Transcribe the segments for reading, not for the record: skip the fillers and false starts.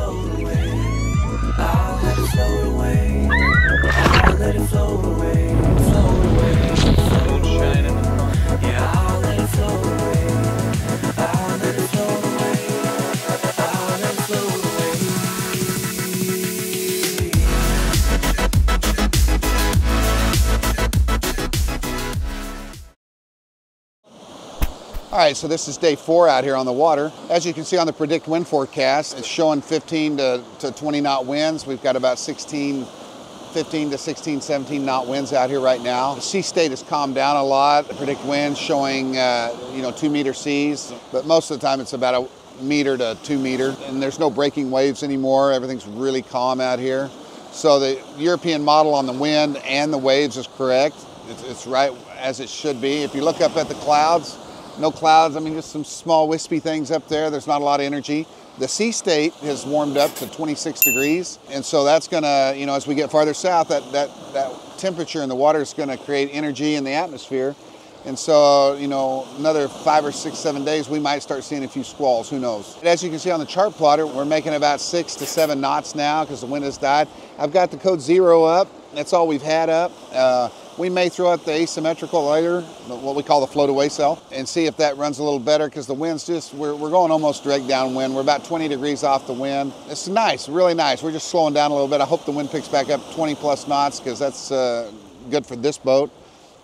float away. I'll let it float away. I'll let it float away. Float away. Float away. Yeah, I'll let it float away. I'll let it float away. I'll let it float away. All right, so this is day 4 out here on the water. As you can see on the predict wind forecast, it's showing 15 to 20 knot winds. We've got about 15 to 16, 17 knot winds out here right now. The sea state has calmed down a lot. The predict winds showing, 2 meter seas, but most of the time it's about a meter to 2 meter. And there's no breaking waves anymore. Everything's really calm out here. So the European model on the wind and the waves is correct. It's right as it should be. If you look up at the clouds, no clouds, I mean, just some small wispy things up there. There's not a lot of energy. The sea state has warmed up to 26 degrees. And so that's gonna, as we get farther south, that temperature in the water is gonna create energy in the atmosphere. And so, another 5 or 6, 7 days, we might start seeing a few squalls, who knows. As you can see on the chart plotter, we're making about 6 to 7 knots now because the wind has died. I've got the code 0 up. That's all we've had up. We may throw out the asymmetrical later, what we call the float away cell, and see if that runs a little better because the wind's we're going almost direct downwind. We're about 20 degrees off the wind. It's nice, really nice. We're just slowing down a little bit. I hope the wind picks back up 20 plus knots because that's good for this boat.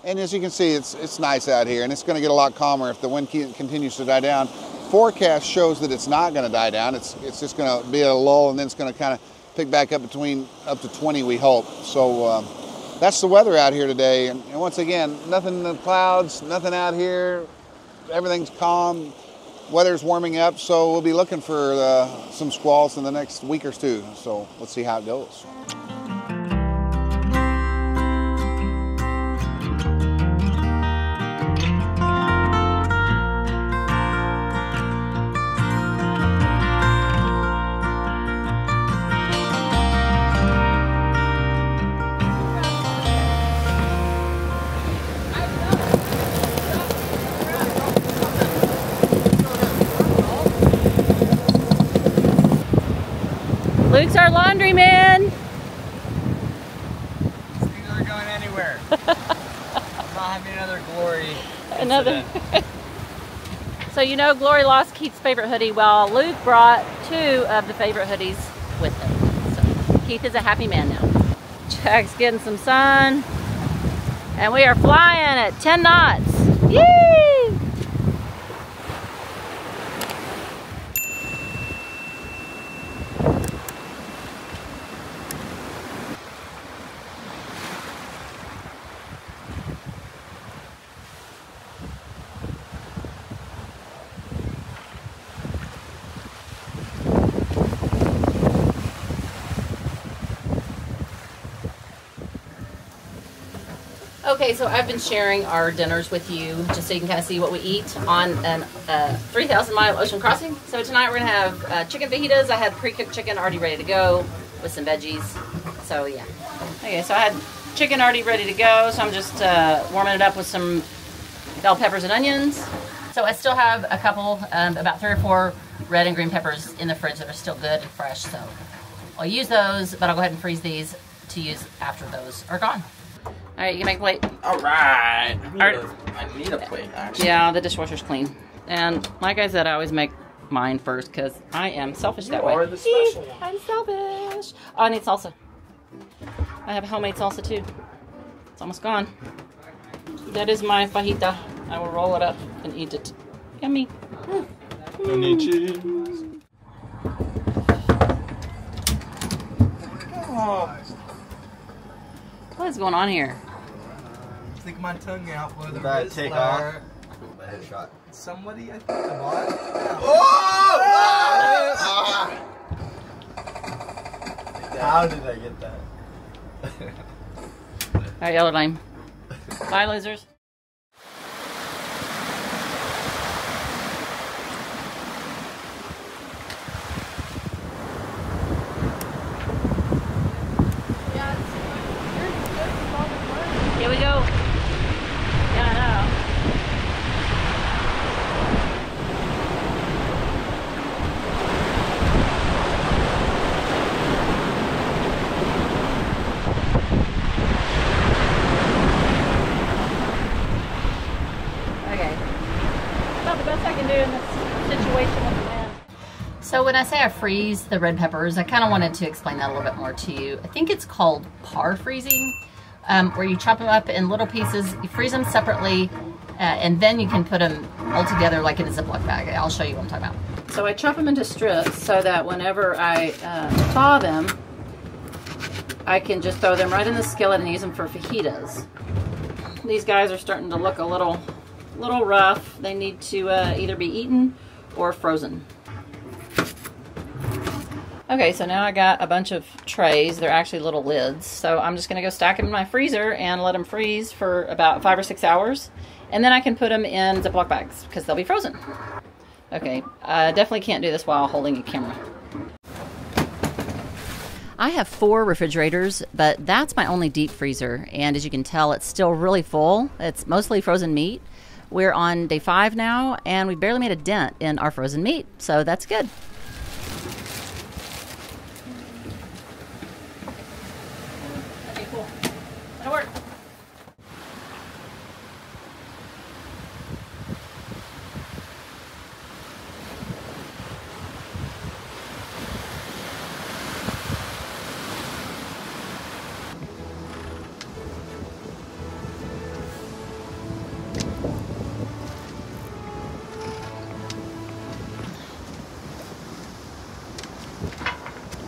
And as you can see, it's nice out here, and it's going to get a lot calmer if the wind continues to die down. Forecast shows that it's not going to die down. It's just going to be at a lull, and then it's going to kind of pick back up up to 20, we hope. So that's the weather out here today. And once again, nothing in the clouds, nothing out here. Everything's calm. Weather's warming up, so we'll be looking for some squalls in the next week or two. So let's see how it goes. Luke's our laundry man. These things aren't going anywhere. I'm not having another Glory incident. So Glory lost Keith's favorite hoodie. Well, Luke brought 2 of the favorite hoodies with him. So Keith is a happy man now. Jack's getting some sun. And we are flying at 10 knots. Yay! Okay, so I've been sharing our dinners with you just so you can kind of see what we eat on a 3,000-mile ocean crossing. So tonight we're going to have chicken fajitas. I had pre-cooked chicken already ready to go with some veggies. So yeah. Okay, so I had chicken already ready to go. So I'm just warming it up with some bell peppers and onions. So I still have a couple, about 3 or 4 red and green peppers in the fridge that are still good and fresh. So I'll use those, but I'll go ahead and freeze these to use after those are gone. All right, you can make a plate. All right. I need a plate, actually. Yeah, the dishwasher's clean. And like I said, I always make mine first because I am selfish that way. You are the special one. I'm selfish. Oh, I need salsa. I have homemade salsa too. It's almost gone. That is my fajita. I will roll it up and eat it. Yummy. No need cheese. Oh. What is going on here? Stick my tongue out for the Bad wrist take flare. off. A headshot. Somebody, I think, bought it. Oh! How did I get that? Alright, y'all are lame. Bye, losers. Here we go. Yeah, I know. best I can do in this situation with the wind. So when I say I freeze the red peppers, I kind of wanted to explain that a little bit more to you. I think it's called par freezing, where you chop them up in little pieces, you freeze them separately, and then you can put them all together like in a Ziploc bag. I'll show you what I'm talking about. So I chop them into strips so that whenever I thaw them, I can just throw them right in the skillet and use them for fajitas. These guys are starting to look a little rough. They need to either be eaten or frozen. Okay, so now I got a bunch of trays. They're actually little lids. So I'm just gonna go stack them in my freezer and let them freeze for about 5 or 6 hours. And then I can put them in Ziploc bags because they'll be frozen. Okay, I definitely can't do this while holding a camera. I have 4 refrigerators, but that's my only deep freezer. And as you can tell, it's still really full. It's mostly frozen meat. We're on day 5 now, and we barely made a dent in our frozen meat. So that's good. Okay, cool. That'll work.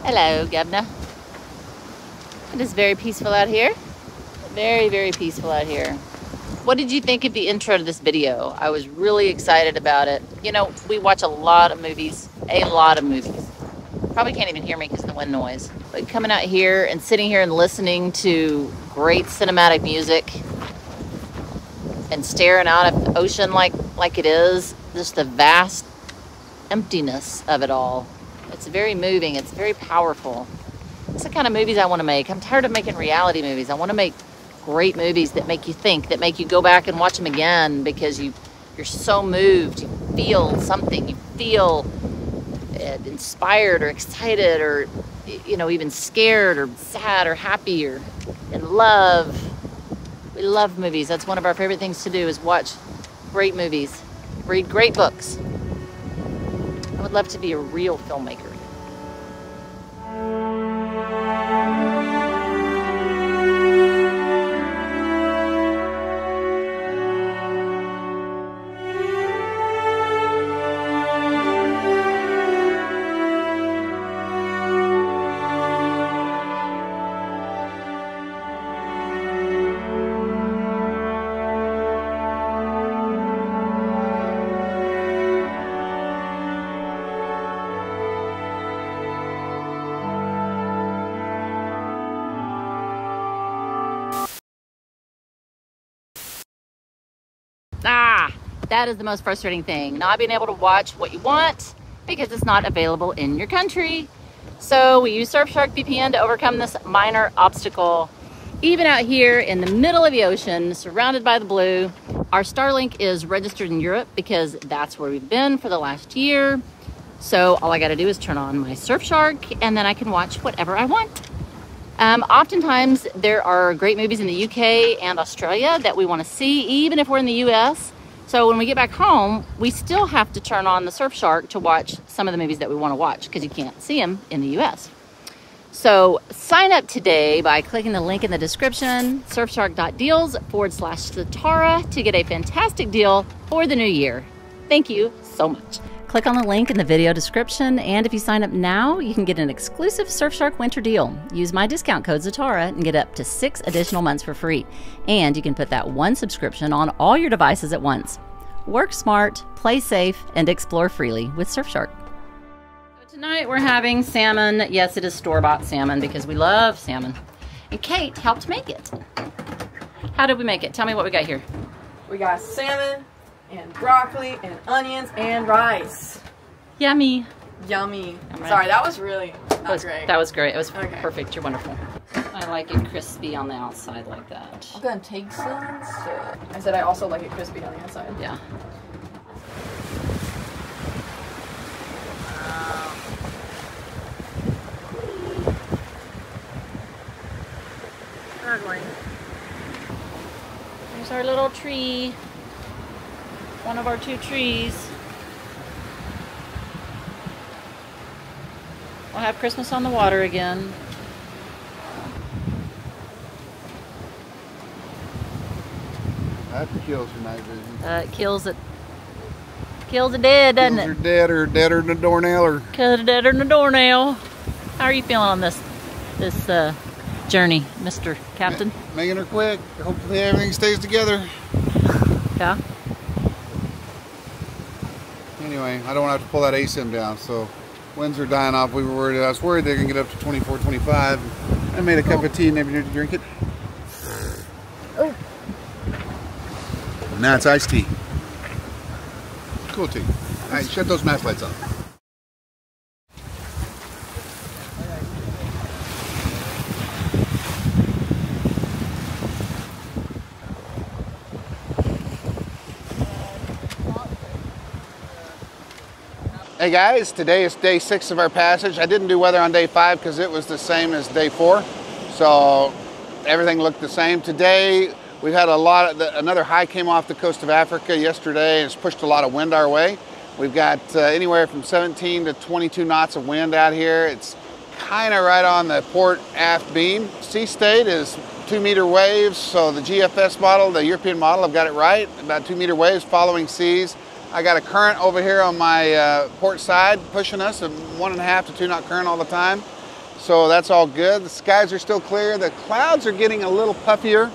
Hello, Governor. It is very peaceful out here. Very, very peaceful out here. What did you think of the intro to this video? I was really excited about it. You know, we watch a lot of movies. Probably can't even hear me because of the wind noise. But coming out here and sitting here and listening to great cinematic music and staring out at the ocean like it is, just the vast emptiness of it all. It's very moving. It's very powerful. It's the kind of movies I want to make. I'm tired of making reality movies. I want to make great movies that make you think, that make you go back and watch them again because you're so moved. You feel something. You feel inspired or excited or, you know, even scared or sad or happy or in love. We love movies. That's one of our favorite things to do is watch great movies, read great books. I would love to be a real filmmaker. That is the most frustrating thing, not being able to watch what you want because it's not available in your country. So we use Surfshark VPN to overcome this minor obstacle. Even out here in the middle of the ocean, surrounded by the blue, our Starlink is registered in Europe because that's where we've been for the last year. So all I gotta do is turn on my Surfshark and then I can watch whatever I want. Oftentimes there are great movies in the UK and Australia that we wanna see, even if we're in the US. So when we get back home, we still have to turn on the Surfshark to watch some of the movies that we want to watch because you can't see them in the US. So sign up today by clicking the link in the description, surfshark.deals/Zatara to get a fantastic deal for the new year. Thank you so much. Click on the link in the video description, and if you sign up now, you can get an exclusive Surfshark winter deal. Use my discount code Zatara and get up to 6 additional months for free. And you can put that one subscription on all your devices at once. Work smart, play safe, and explore freely with Surfshark. So tonight we're having salmon. Yes, it is store-bought salmon because we love salmon. And Kate helped make it. How did we make it? Tell me what we got here. We got salmon and broccoli and onions and rice. Yummy. Yummy. Right. Sorry, that was really not great. That was great. It was Okay. perfect. You're wonderful. I like it crispy on the outside like that. I'm gonna take some. I said I also like it crispy on the outside. Yeah. Struggling. There's our little tree. one of our 2 trees. We'll have Christmas on the water again. That kills your night vision. It kills it. Kills it dead, doesn't Kills it? her deader than a doornail. Or Kills it deader than a doornail. How are you feeling on this journey, Mr. Captain? making her quick. Hopefully everything stays together. Yeah. Anyway, I don't want to have to pull that ASIM down, so winds are dying off. I was worried they're going to get up to 24, 25. I made a cup of tea and maybe need to drink it. Oh. Now it's iced tea. Cool tea. All right, shut those mask lights off. Hey guys, today is day 6 of our passage. I didn't do weather on day 5 because it was the same as day 4. So everything looked the same. Today we've had another high came off the coast of Africa yesterday and it's pushed a lot of wind our way. We've got anywhere from 17 to 22 knots of wind out here. It's kind of right on the port aft beam. Sea state is 2-meter waves. So the GFS model, the European model, I've got it right. About 2-meter waves following seas. I got a current over here on my port side pushing us, a 1.5 to 2 knot current all the time. So that's all good. The skies are still clear. The clouds are getting a little puffier,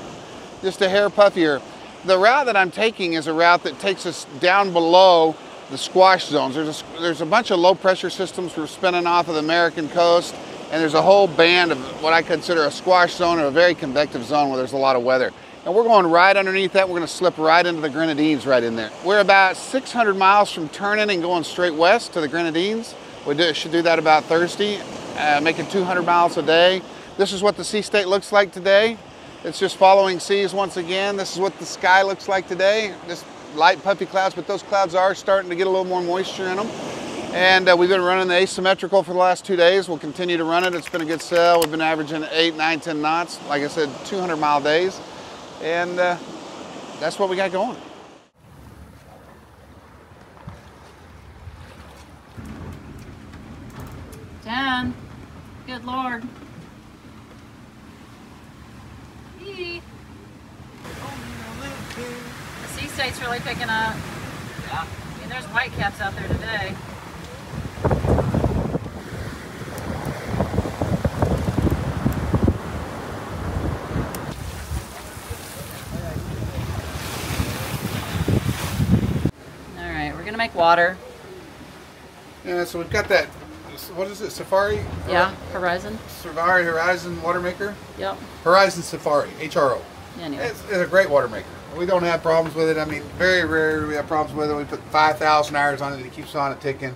just a hair puffier. The route that I'm taking is a route that takes us down below the squash zones. There's a bunch of low pressure systems we're spinning off of the American coast, and there's a whole band of what I consider a squash zone or a very convective zone where there's a lot of weather. And we're going right underneath that. We're going to slip right into the Grenadines right in there. We're about 600 miles from turning and going straight west to the Grenadines. We should do that about Thursday, making 200 miles a day. This is what the sea state looks like today. It's just following seas once again. This is what the sky looks like today. Just light puffy clouds, but those clouds are starting to get a little more moisture in them. And we've been running the asymmetrical for the last 2 days. We'll continue to run it. It's been a good sail. We've been averaging 8, 9, 10 knots. Like I said, 200-mile days. And that's what we got going. Dan, good Lord. Eee. The sea state's really picking up. Yeah. I mean, there's whitecaps out there today. Make water. Yeah, so we've got that, what is it, Safari? Yeah, Horizon. Safari Horizon water maker? Yep. Horizon Safari, HRO. Anyway. It's a great water maker. We don't have problems with it. I mean, very rarely we have problems with it. We put 5,000 hours on it. It keeps on it ticking.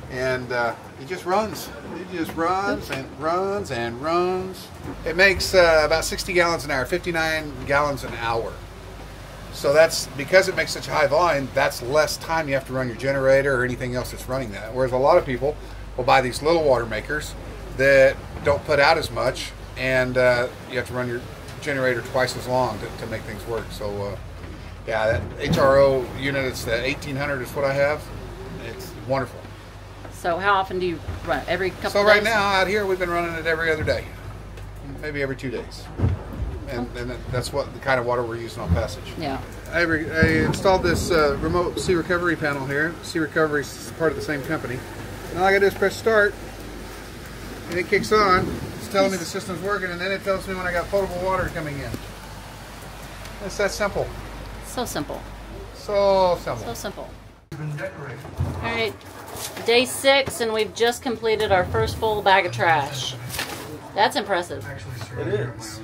And it just runs. It just runs and runs and runs. It makes about 60 gallons an hour, 59 gallons an hour. So that's, because it makes such a high volume, that's less time you have to run your generator or anything else that's running that. Whereas a lot of people will buy these little water makers that don't put out as much, and you have to run your generator twice as long to make things work. So yeah, that HRO unit, it's the 1800 is what I have. It's wonderful. So how often do you run? Every couple So of right days? now out here we've been running it every other day, maybe every 2 days. And that's what the kind of water we're using on passage. Yeah. I installed this remote sea recovery panel here. Sea recovery is part of the same company. And all I gotta do is press start, and it kicks on. It's telling me the system's working, and then it tells me when I got potable water coming in. It's that simple. So simple. So simple. So simple. All right, day 6, and we've just completed our first full bag of trash. That's impressive. It is.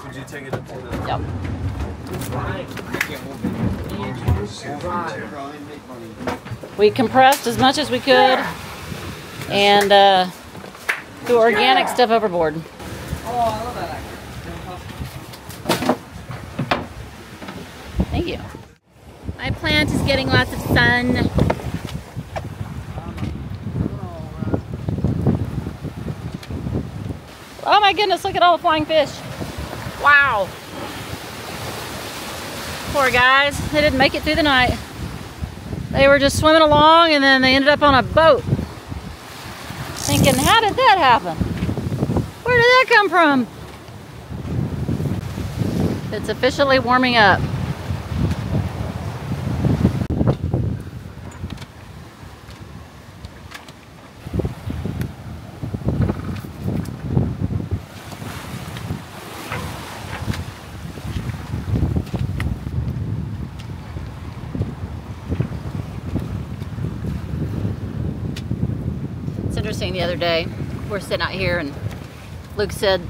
Did you take it up to the... Yep. We compressed as much as we could and threw organic stuff overboard. Oh, I love that. Thank you. My plant is getting lots of sun. Oh my goodness, look at all the flying fish. Wow. Poor guys, they didn't make it through the night. They were just swimming along and then they ended up on a boat. Thinking, how did that happen? Where did that come from? It's officially warming up. Interesting, the other day we're sitting out here and Luke said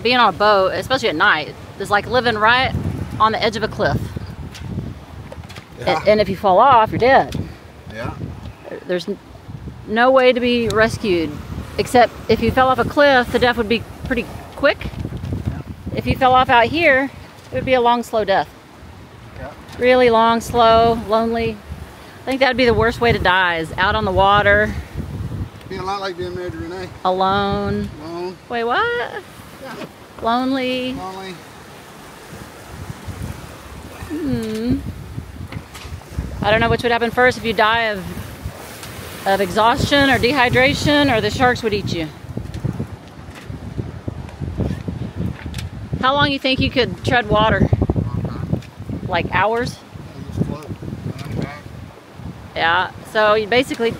being on a boat, especially at night, is like living right on the edge of a cliff. Yeah. And if you fall off, you're dead. Yeah. There's no way to be rescued, except if you fell off a cliff, the death would be pretty quick. Yeah. If you fell off out here, it would be a long, slow death. Yeah. Really long, slow, lonely. I think that would be the worst way to die, is out on the water. Be a lot like being married to Renee. Alone. Alone. Wait, what? Yeah. Lonely. Lonely. I don't know which would happen first, if you die of exhaustion or dehydration, or the sharks would eat you. How long you think you could tread water? Like hours? Just float. Back. Yeah. So you basically,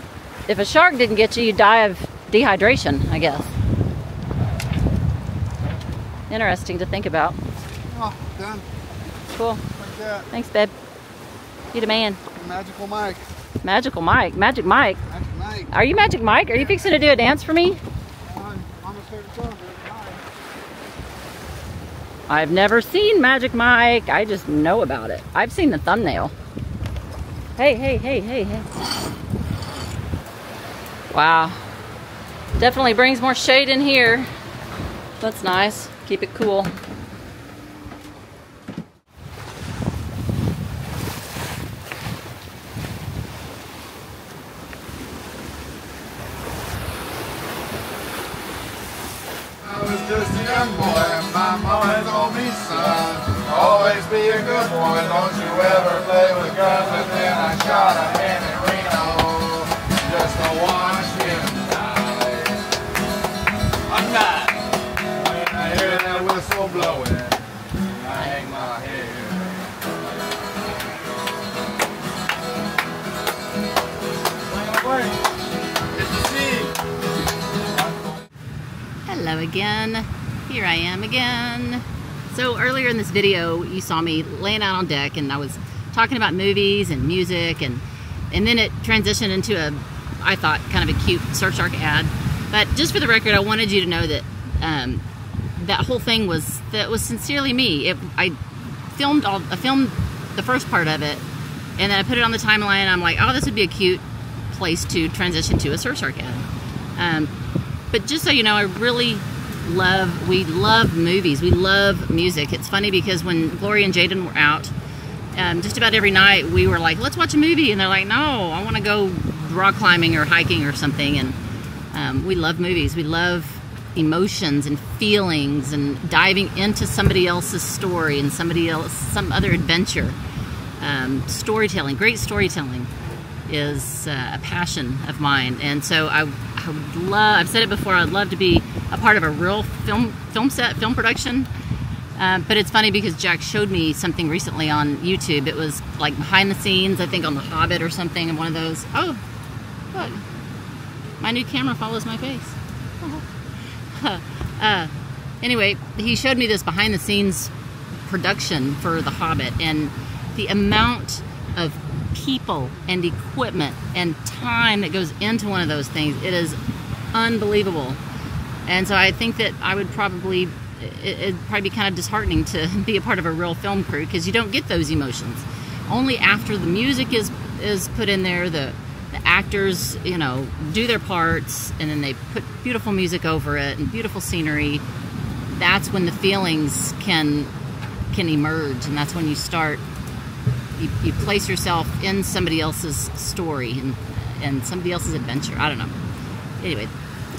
if a shark didn't get you, you'd die of dehydration, I guess. Interesting to think about. Oh, done. Cool. Like that. Thanks, babe. You the man. Magical Mike. Magical Mike. Magic Mike. Magic Mike. Are you Magic Mike? Are you fixing to do a dance for me? On my favorite song, Magic Mike. I've never seen Magic Mike. I just know about it. I've seen the thumbnail. Hey, hey, hey, hey, hey. Wow. Definitely brings more shade in here. That's nice. Keep it cool. I was just a young boy and my mama told me, son, always be a good boy, don't you ever play with guns. But then I shot a hen in Reno, just to watch him die. I'm not. When I hear that whistle blowing, I hang my head. It's the sea. Hello again. Here I am again. So earlier in this video, you saw me laying out on deck and I was talking about movies and music, and then it transitioned into a, I thought, kind of a cute Surfshark ad. But just for the record, I wanted you to know that that whole thing was sincerely me. I filmed the first part of it, and then I put it on the timeline. And I'm like, oh, this would be a cute place to transition to a Surfshark ad. But just so you know, we love movies. We love music. It's funny because when Gloria and Jaden were out, just about every night we were like, let's watch a movie. And they're like, no, I want to go rock climbing or hiking or something. And we love movies. We love emotions and feelings and diving into somebody else's story and some other adventure. Storytelling, great storytelling is a passion of mine. And so I've said it before, I'd love to be a part of a real film production. But it's funny because Jack showed me something recently on YouTube. It was like behind the scenes, I think on The Hobbit or something, and one of those. Oh, look, my new camera follows my face. Anyway, he showed me this behind the scenes production for The Hobbit, and the amount of people and equipment and time that goes into one of those things, it is unbelievable. And so I think that it'd probably be kind of disheartening to be a part of a real film crew, because you don't get those emotions. Only after the music is put in there, the actors, do their parts, and then they put beautiful music over it and beautiful scenery. That's when the feelings can emerge, and that's when you start. You place yourself in somebody else's story and somebody else's adventure. I don't know. Anyway,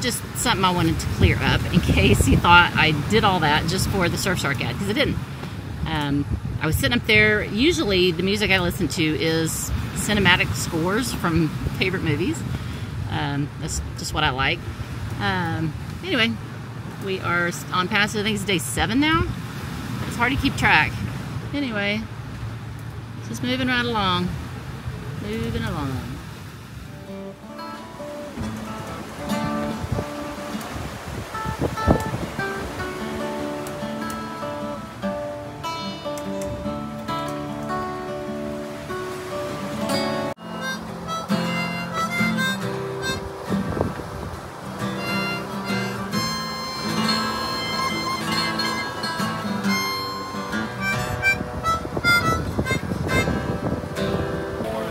just something I wanted to clear up in case you thought I did all that just for the Surfshark ad, because I didn't. I was sitting up there. Usually the music I listen to is cinematic scores from favorite movies. That's just what I like. Anyway, we are on past, I think it's day 7 now. It's hard to keep track. Anyway, just moving right along. Moving along.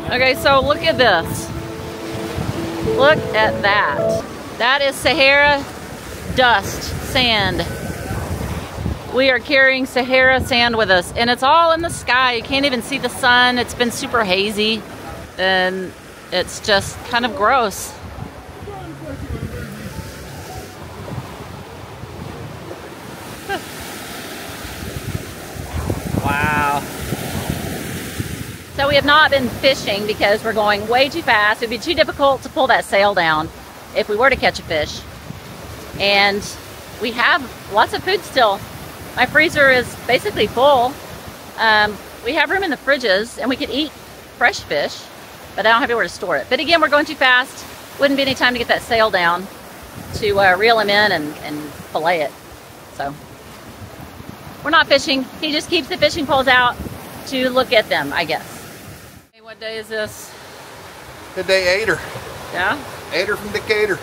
Okay, so look at this. Look at that. That is Sahara dust, sand. We are carrying Sahara sand with us, and it's all in the sky. You can't even see the sun. It's been super hazy, and it's just kind of gross. Wow. So we have not been fishing because we're going way too fast. It would be too difficult to pull that sail down if we were to catch a fish. And we have lots of food still. My freezer is basically full. We have room in the fridges and we could eat fresh fish, but I don't have anywhere to store it. But again, we're going too fast. Wouldn't be any time to get that sail down to reel him in and fillet it. So we're not fishing. He just keeps the fishing poles out to look at them, I guess. Hey, what day is this? The day 8er. Yeah? 8er from Decatur.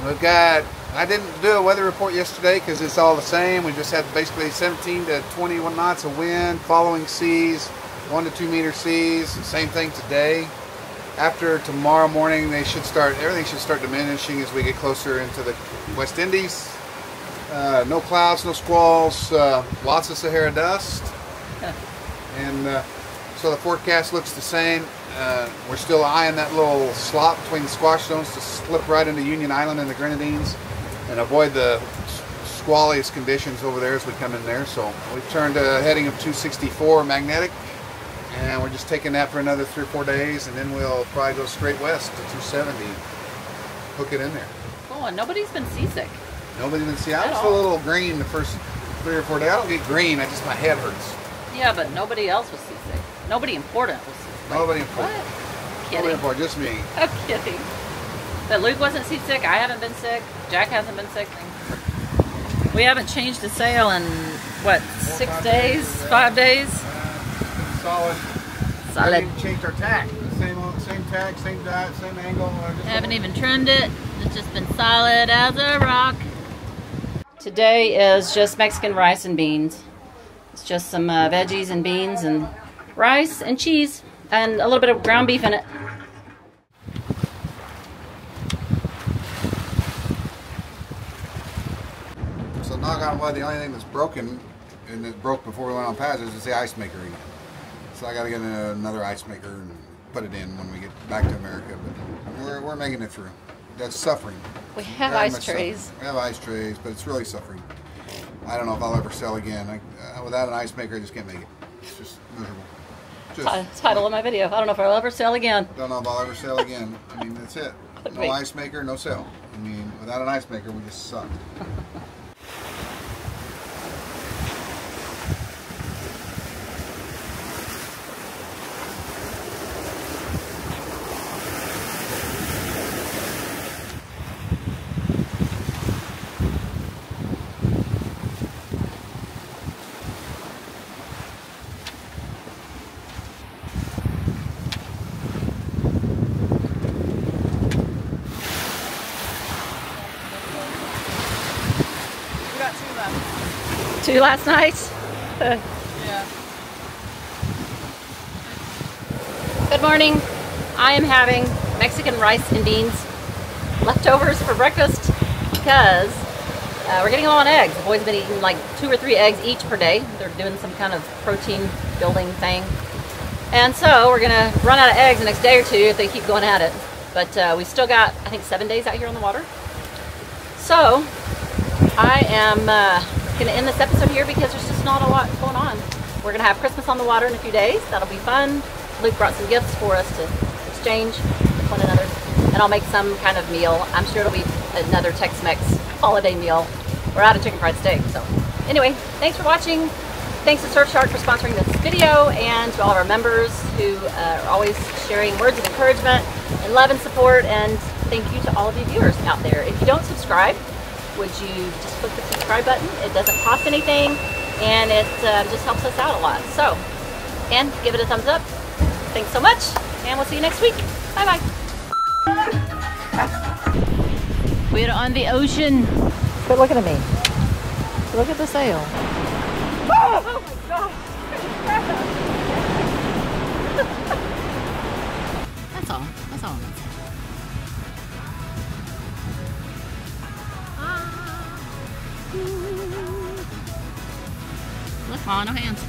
We've got, I didn't do a weather report yesterday because it's all the same. We just had basically 17 to 21 knots of wind, following seas, 1 to 2 meter seas. Same thing today. After tomorrow morning, everything should start diminishing as we get closer into the West Indies. No clouds, no squalls, lots of Sahara dust. And so the forecast looks the same. We're still eyeing that little slot between the squash zones to slip right into Union Island and the Grenadines and avoid the squalliest conditions over there as we come in there. So we've turned a heading of 264 magnetic, and we're just taking that for another 3 or 4 days, and then we'll probably go straight west to 270, hook it in there. Oh, and nobody's been seasick. Nobody's been seasick. I was a little green the first 3 or 4 days. I don't get green, my head hurts. Yeah, but nobody else was seasick. Nobody important was seasick. Nobody important. What? Kidding. Nobody important, just me. I'm kidding. But Luke wasn't seasick. I haven't been sick. Jack hasn't been sick. We haven't changed the sail in, what, 6 days? 5 days? Solid. Solid. We haven't even changed our tack. Same tack, same diet, same angle. Haven't even trimmed it. It's just been solid as a rock. Today is just Mexican rice and beans. It's just some veggies and beans and rice and cheese and a little bit of ground beef in it. So knock on wood, the only thing that's broken, and it broke before we went on pads, is the ice maker again. So I got to get another ice maker and put it in when we get back to America. But we're making it through. That's suffering. We have Very ice trays. Suffering. We have ice trays, but it's really suffering. I don't know if I'll ever sell again. Without an ice maker, I just can't make it. It's just miserable. Title of my video. I don't know if I'll ever sell again. Don't know if I'll ever sell again. I mean, that's it. No ice maker, no sale. I mean, without an ice maker, we just suck. Two last night? Yeah. Good morning. I am having Mexican rice and beans leftovers for breakfast because we're getting low on eggs. The boys have been eating like 2 or 3 eggs each per day. They're doing some kind of protein building thing. And so we're gonna run out of eggs the next day or 2 if they keep going at it. But we still got, I think, 7 days out here on the water. So I am gonna end this episode here because there's just not a lot going on. we're gonna have Christmas on the water in a few days. That'll be fun. Luke brought some gifts for us to exchange with one another, and I'll make some kind of meal. I'm sure it'll be another Tex-Mex holiday meal. We're out of chicken fried steak, so anyway, thanks for watching. Thanks to Surfshark for sponsoring this video, and to all of our members who are always sharing words of encouragement and love and support. And thank you to all of you viewers out there. If you don't subscribe, would you just click the subscribe button? It doesn't cost anything, and it just helps us out a lot. So, and give it a thumbs up. Thanks so much, and we'll see you next week. Bye-bye. We're on the ocean. Quit looking at me. Look at the sail. Oh my gosh. That's all. That's all. Look, Mama, no hands.